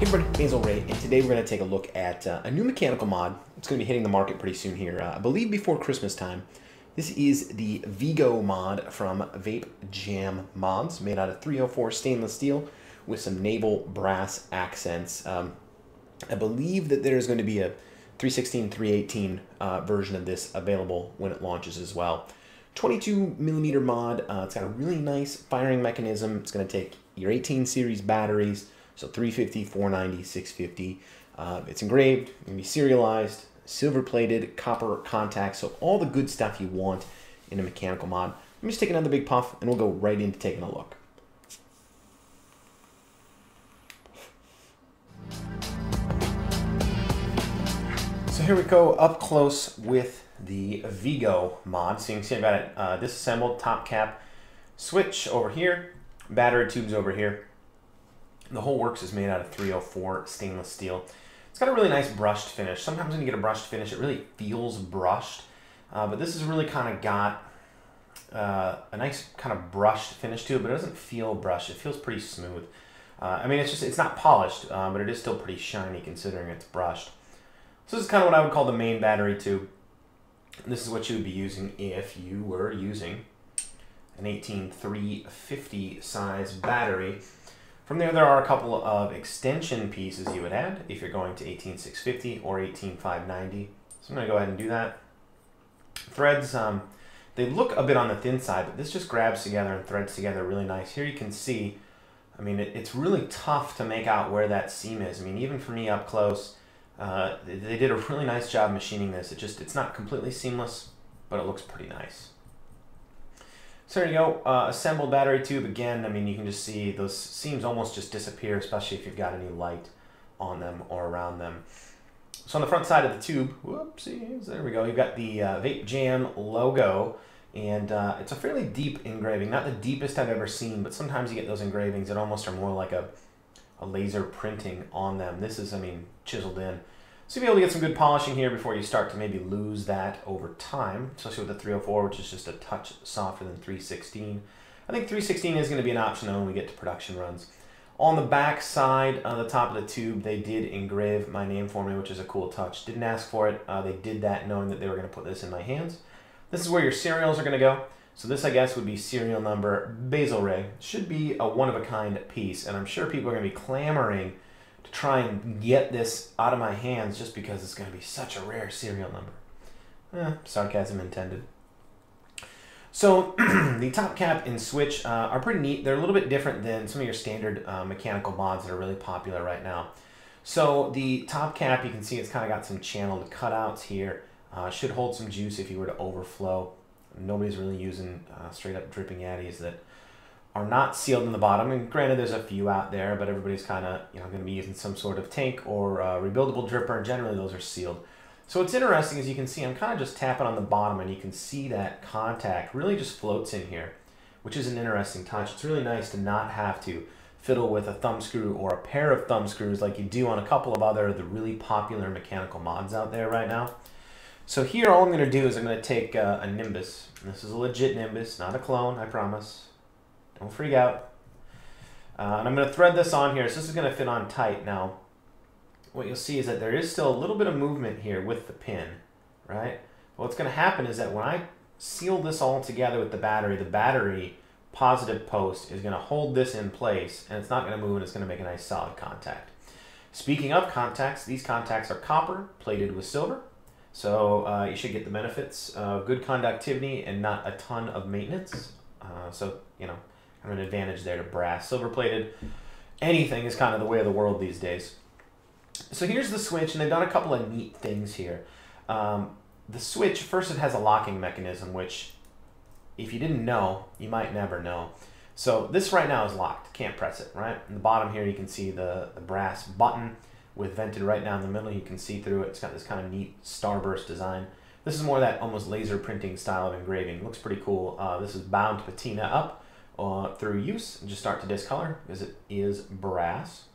Hey everybody, Basilray, and today we're going to take a look at a new mechanical mod. It's going to be hitting the market pretty soon here, I believe before Christmas time. This is the Viggo mod from Vape Jam Mods, made out of 304 stainless steel with some naval brass accents. I believe that there's going to be a 316, 318 version of this available when it launches as well. 22mm mod, it's got a really nice firing mechanism. It's going to take your 18 series batteries, so 350, 490, 650. It's engraved, it's going to be serialized, silver-plated, copper contacts, so all the good stuff you want in a mechanical mod. Let me just take another big puff, and we'll go right into taking a look. So here we go up close with the Viggo mod. So you can see I've got it disassembled, top cap, switch over here, battery tubes over here. The whole works is made out of 304 stainless steel. It's got a really nice brushed finish. Sometimes when you get a brushed finish, it really feels brushed. But this has really kind of got a nice kind of brushed finish to it, but it doesn't feel brushed. It feels pretty smooth. I mean, it's not polished, but it is still pretty shiny considering it's brushed. So this is kind of what I would call the main battery tube. And this is what you would be using if you were using an 18350 size battery. From there are a couple of extension pieces you would add if you're going to 18650 or 18590. So I'm going to go ahead and do that. Threads, they look a bit on the thin side, but this just grabs together and threads together really nice. Here you can see, I mean, it's really tough to make out where that seam is. I mean, even for me up close, they did a really nice job machining this. It's not completely seamless, but it looks pretty nice. So there you go, assembled battery tube. Again, I mean, you can just see those seams almost just disappear, especially if you've got any light on them or around them. So on the front side of the tube, whoopsies, there we go, you've got the Vape Jam logo, and it's a fairly deep engraving, not the deepest I've ever seen, but sometimes you get those engravings that almost are more like a laser printing on them. This is, I mean, chiseled in. So you'll be able to get some good polishing here before you start to maybe lose that over time, especially with the 304, which is just a touch softer than 316. I think 316 is going to be an option when we get to production runs. On the back side, on the top of the tube, they did engrave my name for me, which is a cool touch. Didn't ask for it. They did that knowing that they were going to put this in my hands. This is where your serials are going to go. So this, I guess, would be serial number Basilray. Should be a one-of-a-kind piece, and I'm sure people are going to be clamoring to try and get this out of my hands just because it's going to be such a rare serial number. Sarcasm intended. So the top cap and switch are pretty neat. They're a little bit different than some of your standard mechanical mods that are really popular right now. So the top cap, you can see it's kind of got some channeled cutouts here. Should hold some juice if you were to overflow. Nobody's really using straight up dripping Yaddies that are not sealed in the bottom, and granted there's a few out there, but everybody's kind of going to be using some sort of tank or rebuildable dripper, and generally those are sealed. So what's interesting is you can see I'm kind of just tapping on the bottom, and you can see that contact really just floats in here, which is an interesting touch. It's really nice to not have to fiddle with a thumb screw or a pair of thumb screws like you do on a couple of other the really popular mechanical mods out there right now. So here all I'm going to do is I'm going to take a Nimbus. This is a legit Nimbus, not a clone, I promise. Don't freak out. And I'm going to thread this on here. So this is going to fit on tight. Now, what you'll see is that there is still a little bit of movement here with the pin, right? But what's going to happen is that when I seal this all together with the battery positive post is going to hold this in place, and it's not going to move, and it's going to make a nice solid contact. Speaking of contacts, these contacts are copper plated with silver. So you should get the benefits of good conductivity and not a ton of maintenance. So, you know, kind of an advantage there to brass. Silver plated, anything is kind of the way of the world these days. So here's the switch, and they've done a couple of neat things here. The switch, first it has a locking mechanism, which if you didn't know, you might never know. So this right now is locked, can't press it, right? In the bottom here you can see the brass button with vented right down the middle. You can see through it. It's got this kind of neat starburst design. This is more that almost laser printing style of engraving. It looks pretty cool. This is bound to patina up through use and just start to discolor because it is brass.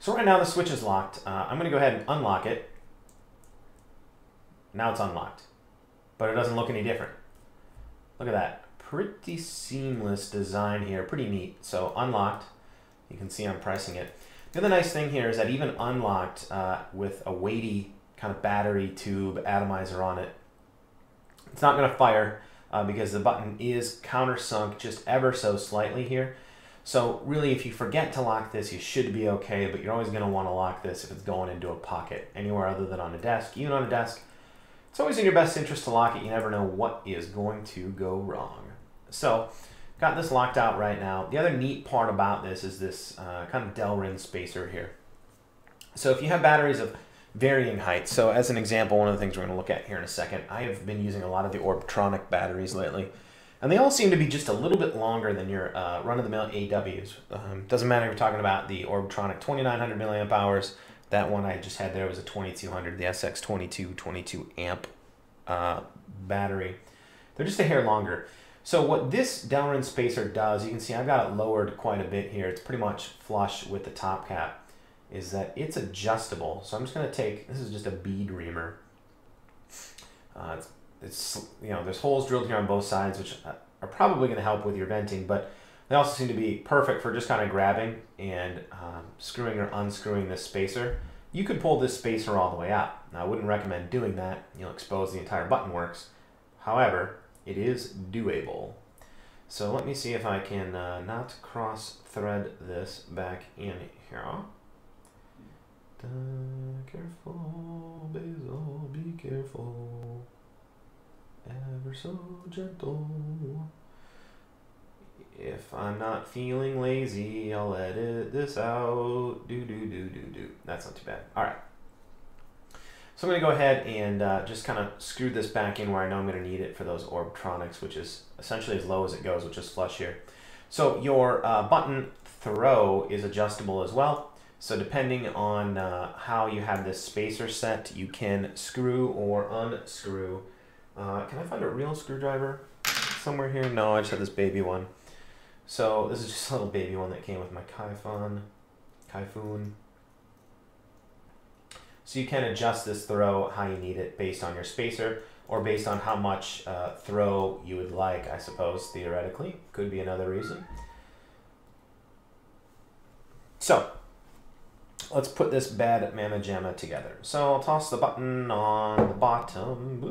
So right now the switch is locked. I'm going to go ahead and unlock it. Now it's unlocked, but it doesn't look any different. Look at that. Pretty seamless design here. Pretty neat. So unlocked. You can see I'm pressing it. The other nice thing here is that even unlocked with a weighty kind of battery tube atomizer on it, it's not going to fire because the button is countersunk just ever so slightly here. So really, if you forget to lock this, you should be okay, but you're always going to want to lock this if it's going into a pocket anywhere other than on a desk. Even on a desk, it's always in your best interest to lock it. You never know what is going to go wrong. So got this locked out right now. The other neat part about this is this kind of Delrin spacer here. So if you have batteries of varying heights, so as an example, one of the things we're going to look at here in a second, I have been using a lot of the Orbtronic batteries lately. And they all seem to be just a little bit longer than your run-of-the-mill AWs. Doesn't matter if you're talking about the Orbtronic 2900 milliamp hours. That one I just had there was a 2200, the SX22 22 amp battery. They're just a hair longer. So what this Delrin spacer does, you can see I've got it lowered quite a bit here. It's pretty much flush with the top cap. Is that it's adjustable. So I'm just going to take, this is just a bead reamer. It's you know, there's holes drilled here on both sides, which are probably going to help with your venting, but they also seem to be perfect for just kind of grabbing and screwing or unscrewing this spacer. You could pull this spacer all the way out. Now, I wouldn't recommend doing that. You'll expose the entire button works. However, it is doable. So let me see if I can not cross-thread this back in here. Careful, Basil, be careful. Ever so gentle. If I'm not feeling lazy, I'll edit this out. Do. That's not too bad. All right. So I'm going to go ahead and just kind of screw this back in where I know I'm going to need it for those Orbtronics, which is essentially as low as it goes, which is flush here. So your button throw is adjustable as well. So depending on how you have this spacer set, you can screw or unscrew. Can I find a real screwdriver somewhere here? No, I just have this baby one. So this is just a little baby one that came with my Kaifun. So you can adjust this throw how you need it based on your spacer or based on how much throw you would like, I suppose, theoretically. Could be another reason. So let's put this bad mamma jamma together. So I'll toss the button on the bottom.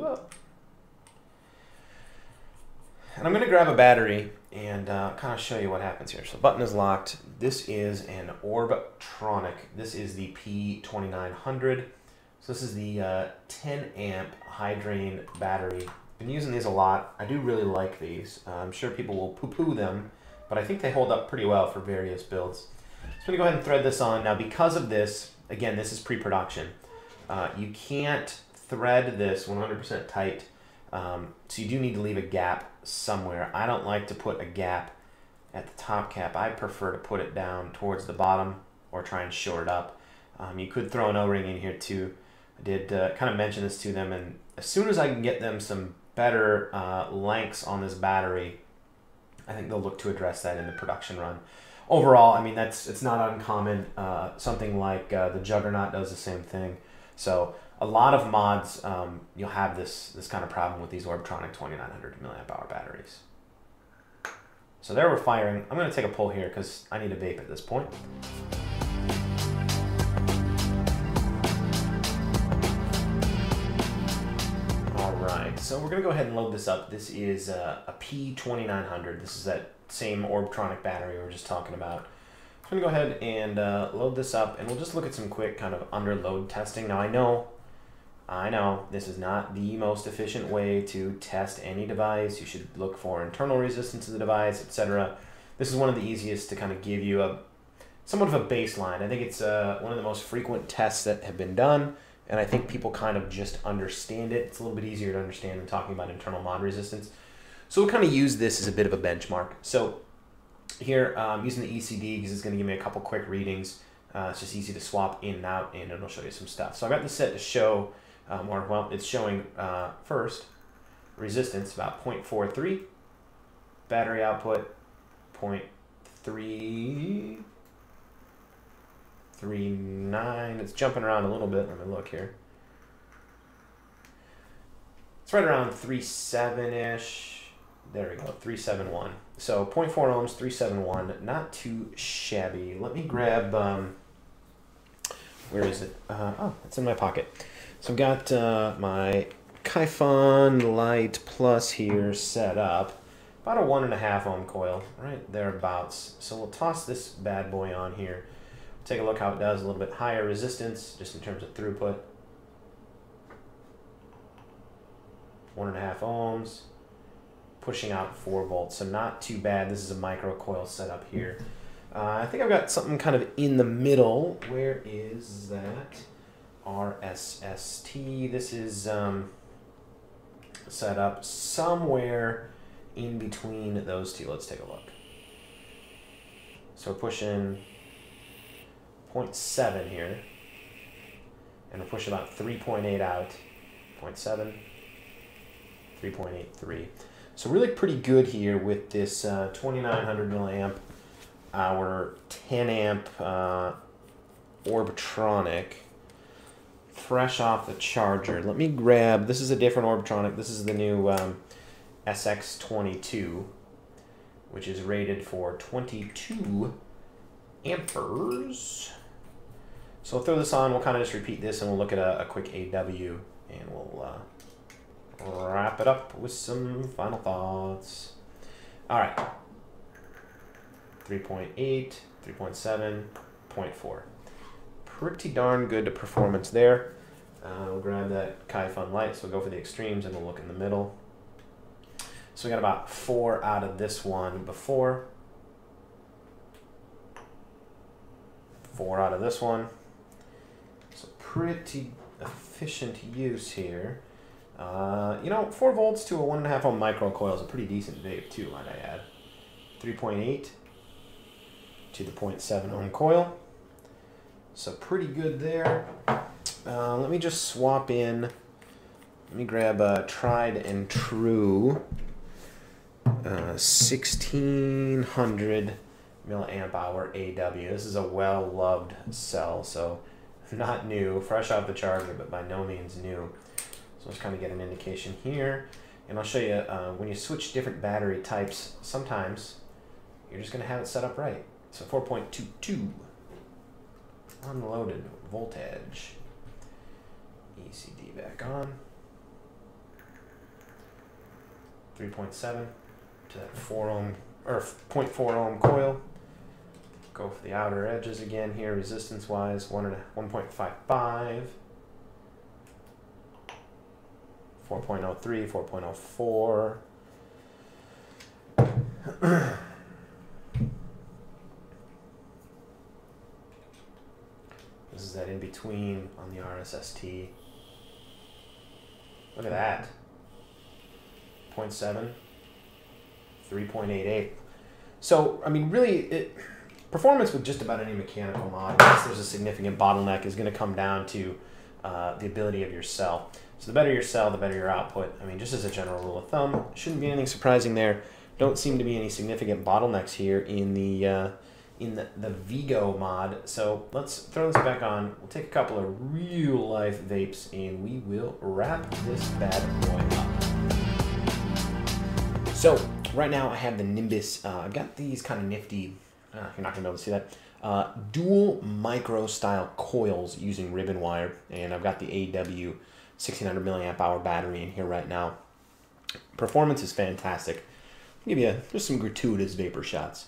And I'm going to grab a battery and kind of show you what happens here. So the button is locked. This is an Orbtronic. This is the P2900. So this is the 10 amp high drain battery. Been using these a lot. I do really like these. I'm sure people will poo-poo them, but I think they hold up pretty well for various builds. So I'm going to go ahead and thread this on. Now because of this, again, this is pre-production. You can't thread this 100% tight. So you do need to leave a gap somewhere. I don't like to put a gap at the top cap. I prefer to put it down towards the bottom or try and shore it up. You could throw an O-ring in here too. I did kind of mention this to them, and as soon as I can get them some better lengths on this battery, I think they'll look to address that in the production run. Overall, I mean, it's not uncommon. Something like the Juggernaut does the same thing. So a lot of mods, you'll have this kind of problem with these Orbtronic 2900 milliamp hour batteries. So there we're firing. I'm going to take a pull here because I need a vape at this point. All right, so we're going to go ahead and load this up. This is a P2900. This is that same Orbtronic battery we were just talking about. I'm going to go ahead and load this up, and we'll just look at some quick kind of under load testing. Now I know this is not the most efficient way to test any device. You should look for internal resistance of the device, etc. This is one of the easiest to kind of give you a somewhat of a baseline. I think it's one of the most frequent tests that have been done, and I think people kind of just understand it. It's a little bit easier to understand than talking about internal mod resistance. So we'll kind of use this as a bit of a benchmark. So here, using the ECD because it's going to give me a couple quick readings. It's just easy to swap in and out, and it'll show you some stuff. So I got this set to show, well, it's showing first resistance about 0.43, battery output 0.339. It's jumping around a little bit. Let me look here. It's right around 3.7-ish. There we go, 371. So 0.4 ohms, 371, not too shabby. Let me grab Where is it? Oh, it's in my pocket. So I've got my Kaifon Light Plus here set up. About a 1.5 ohm coil, right thereabouts. So we'll toss this bad boy on here. Take a look how it does. A little bit higher resistance, just in terms of throughput. 1.5 ohms. Pushing out 4 volts, so not too bad. This is a micro coil setup here. I think I've got something kind of in the middle. Where is that? RSST. This is set up somewhere in between those two. Let's take a look. So we're pushing 0.7 here, and we're pushing about 3.8 out. 0.7, 3.83. So really pretty good here with this 2900 milliamp hour 10 amp Orbitronic, fresh off the charger. Let me grab, this is a different Orbitronic. This is the new SX22, which is rated for 22 amperes. So we'll throw this on, we'll kind of just repeat this, and we'll look at a quick AW, and we'll wrap it up with some final thoughts. All right. 3.8, 3.7, 0.4. Pretty darn good performance there. We'll grab that Kaifon light, so we'll go for the extremes, and we'll look in the middle. So we got about 4 out of this one before. 4 out of this one. So pretty efficient use here. You know, 4 volts to a 1.5 ohm micro coil is a pretty decent vape too, might I add. 3.8 to the 0.7 ohm coil. So pretty good there. Let me just swap in. Let me grab a tried and true 1600 milliamp hour AW. This is a well-loved cell, so not new, fresh off the charger, but by no means new. So let's kind of get an indication here. And I'll show you when you switch different battery types, sometimes you're just going to have it set up right. So 4.22 unloaded voltage. ECD back on. 3.7 to that 4 ohm or 0.4 ohm coil. Go for the outer edges again here, resistance wise, 1.55. 4.03, 4.04. This is that in between on the RSST. Look at that. 0.7, 3.88. So, I mean, really, performance with just about any mechanical mod, unless there's a significant bottleneck, is going to come down to the ability of your cell. So the better your cell, the better your output. I mean, just as a general rule of thumb, shouldn't be anything surprising there. Don't seem to be any significant bottlenecks here in the Viggo mod. So let's throw this back on. We'll take a couple of real life vapes, and we will wrap this bad boy up. So right now I have the Nimbus. I've got these kind of nifty, you're not gonna be able to see that, dual micro style coils using ribbon wire, and I've got the AW 1600 milliamp hour battery in here right now. Performance is fantastic. I'll give you just some gratuitous vapor shots.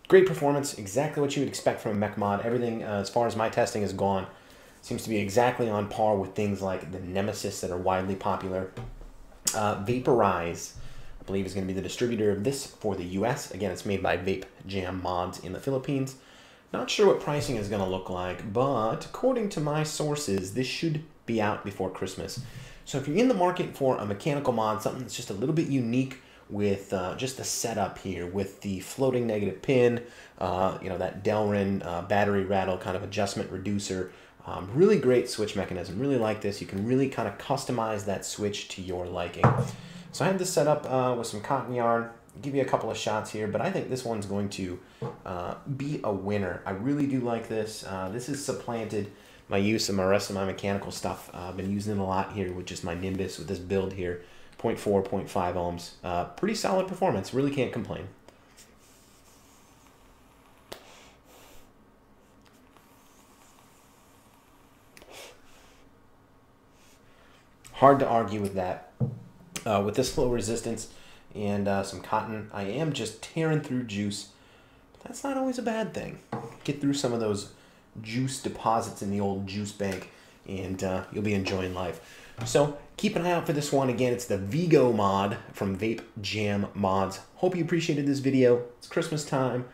Great performance, exactly what you would expect from a mech mod. Everything, as far as my testing has gone, seems to be exactly on par with things like the Nemesis that are widely popular. Vaporize, I believe, is going to be the distributor of this for the US. Again, it's made by Vape Jam Mods in the Philippines. Not sure what pricing is going to look like, but according to my sources, this should be out before Christmas. So if you're in the market for a mechanical mod, something that's just a little bit unique with just the setup here, with the floating negative pin, you know, that Delrin battery rattle kind of adjustment reducer, really great switch mechanism. Really like this. You can really kind of customize that switch to your liking. So I have this set up with some cotton yarn, give you a couple of shots here, but I think this one's going to be a winner. I really do like this. This has supplanted my use of my rest of my mechanical stuff. I've been using it a lot here with just my Nimbus with this build here, 0.4, 0.5 ohms. Pretty solid performance. Really can't complain. Hard to argue with that. With this low resistance and some cotton, I am just tearing through juice. But that's not always a bad thing. Get through some of those juice deposits in the old juice bank, and you'll be enjoying life. So keep an eye out for this one. Again, it's the Viggo mod from Vape Jam Mods. Hope you appreciated this video. It's Christmas time.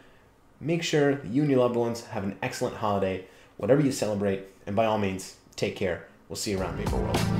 Make sure that you and your loved ones have an excellent holiday, whatever you celebrate, and by all means, take care. We'll see you around Vape World.